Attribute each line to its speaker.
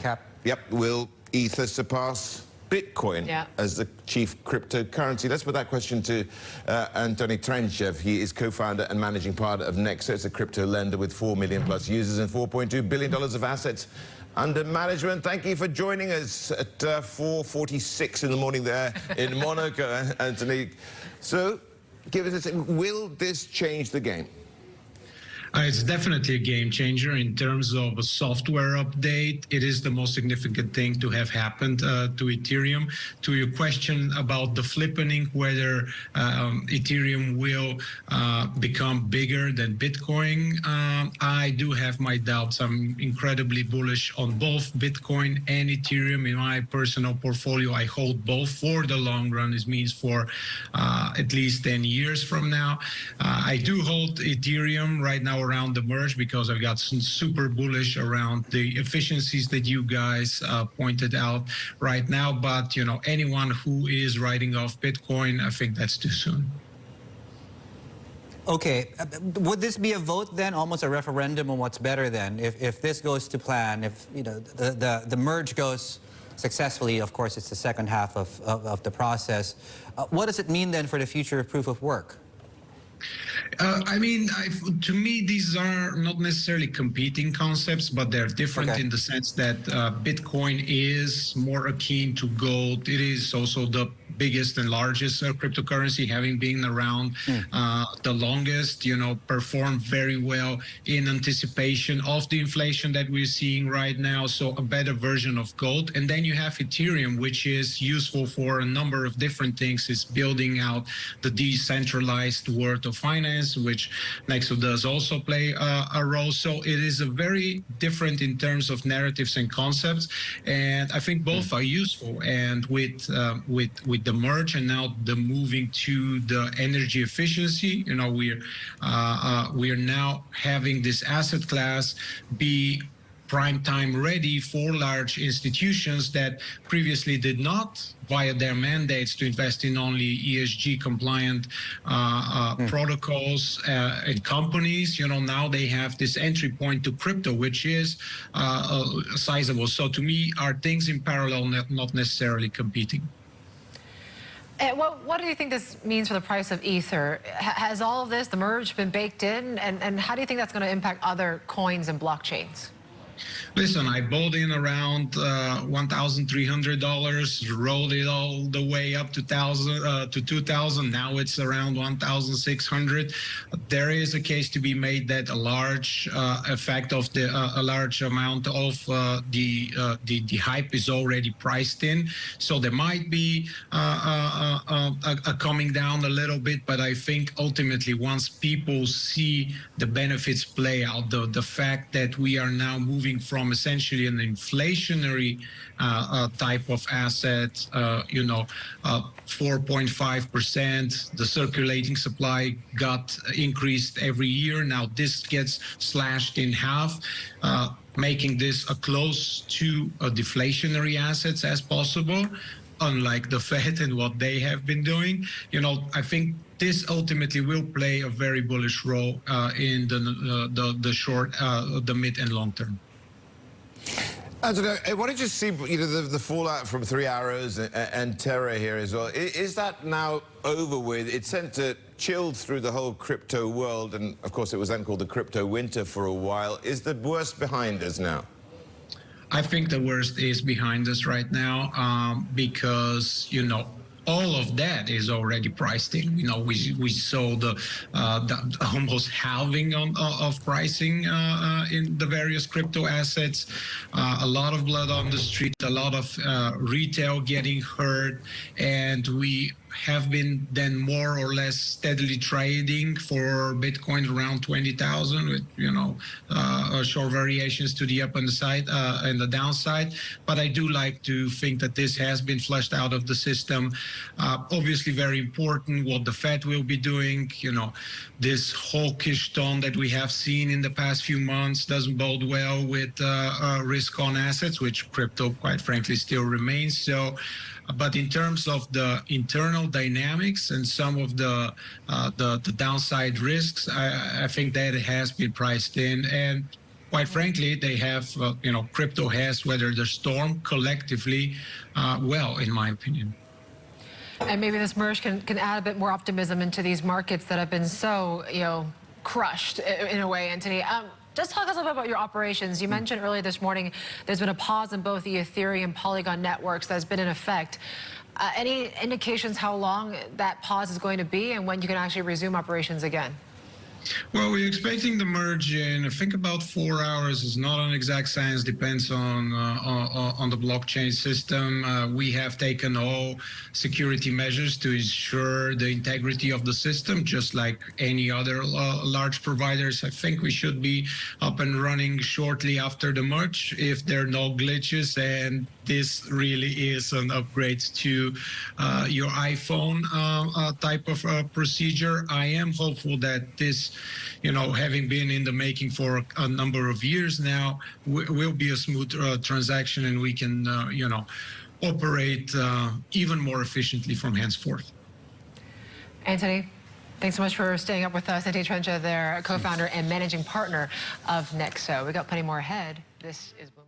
Speaker 1: Cap.
Speaker 2: Yep, will Ether surpass Bitcoin as the chief cryptocurrency? Let's put that question to Antoni Trenchev. He is co-founder and managing partner of Nexo. It's a crypto lender with 4 million plus users and $4.2 billion of assets under management. Thank you for joining us at 4:46 in the morning there in Monaco, Antoni. So, give us a second. Will this change the game?
Speaker 3: It's definitely a game changer in terms of a software update. It is the most significant thing to have happened to Ethereum. To your question about the flippening, whether Ethereum will become bigger than Bitcoin, I do have my doubts. I'm incredibly bullish on both Bitcoin and Ethereum. In my personal portfolio, I hold both for the long run. This means for at least 10 years from now. I do hold Ethereum right now around the merge because I've got some super bullish around the efficiencies that you guys pointed out right now. But, you know, anyone who is writing off Bitcoin, I think that's too soon.
Speaker 1: Okay, would this be a vote then, almost a referendum on what's better then? If this goes to plan, if you know the merge goes successfully, of course it's the second half of the process. What does it mean then for the future of proof of work?
Speaker 3: I mean, to me, these are not necessarily competing concepts, but they're different in the sense that Bitcoin is more akin to gold. It is also the biggest and largest cryptocurrency, having been around the longest, you know, performed very well in anticipation of the inflation that we're seeing right now. So a better version of gold. And then you have Ethereum, which is useful for a number of different things. It's building out the decentralized world of finance, which Nexo does also play a role. So it is a very different in terms of narratives and concepts. And I think both are useful. And with the merge and now the moving to the energy efficiency, you know, we are now having this asset class be prime time ready for large institutions that previously did not, via their mandates, to invest in only ESG compliant protocols and companies. You know, now they have this entry point to crypto, which is sizable. So to me, are things in parallel, not necessarily competing.
Speaker 4: What do you think this means for the price of Ether? Has all of this, the merge, been baked in? And how do you think that's going to impact other coins and blockchains?
Speaker 3: Listen, I bought in around $1,300, rolled it all the way up to 2,000. Now it's around 1,600. There is a case to be made that a large effect of a large amount of the hype is already priced in. So there might be a coming down a little bit, but I think ultimately once people see the benefits play out, the fact that we are now moving from essentially an inflationary type of asset, you know, 4.5%, the circulating supply got increased every year. Now this gets slashed in half, making this a close to a deflationary assets as possible, unlike the Fed and what they have been doing. You know, I think this ultimately will play a very bullish role in the short, the mid and long term.
Speaker 2: Antoni, I wanted to see, you know, the fallout from 3 Arrows and Terra here as well. Is that now over with? It sent a chill through the whole crypto world, and of course it was then called the crypto winter for a while. Is the worst behind us now?
Speaker 3: I think the worst is behind us right now because, you know, all of that is already priced in. You know, we saw the almost halving of pricing in the various crypto assets. A lot of blood on the street, a lot of retail getting hurt, and we have been then more or less steadily trading for Bitcoin around 20,000 with, you know, short variations to the up and the side and the downside. But I do like to think that this has been flushed out of the system. Obviously very important what the Fed will be doing. You know, this hawkish tone that we have seen in the past few months doesn't bode well with risk on assets, which crypto quite frankly still remains. So but in terms of the internal dynamics and some of the downside risks, I think that it has been priced in. And quite frankly, they have, crypto has weathered the storm collectively well, in my opinion.
Speaker 4: And maybe this merge can add a bit more optimism into these markets that have been so, crushed in a way, Antoni. Just talk us a little bit about your operations. You mentioned earlier this morning there's been a pause in both the Ethereum Polygon networks that's been in effect. Any indications how long that pause is going to be and when you can actually resume operations again?
Speaker 3: Well, we're expecting the merge in, I think, about 4 hours. It's not an exact science, depends on the blockchain system. We have taken all security measures to ensure the integrity of the system, just like any other large providers. I think we should be up and running shortly after the merge if there are no glitches, and this really is an upgrade to your iPhone type of procedure. I am hopeful that this, having been in the making for a number of years now, will be a smooth transaction, and we can, operate even more efficiently from henceforth.
Speaker 4: Antoni, thanks so much for staying up with us. Antoni Trenchev, their co-founder and managing partner of Nexo. We got plenty more ahead. This is Bloomberg.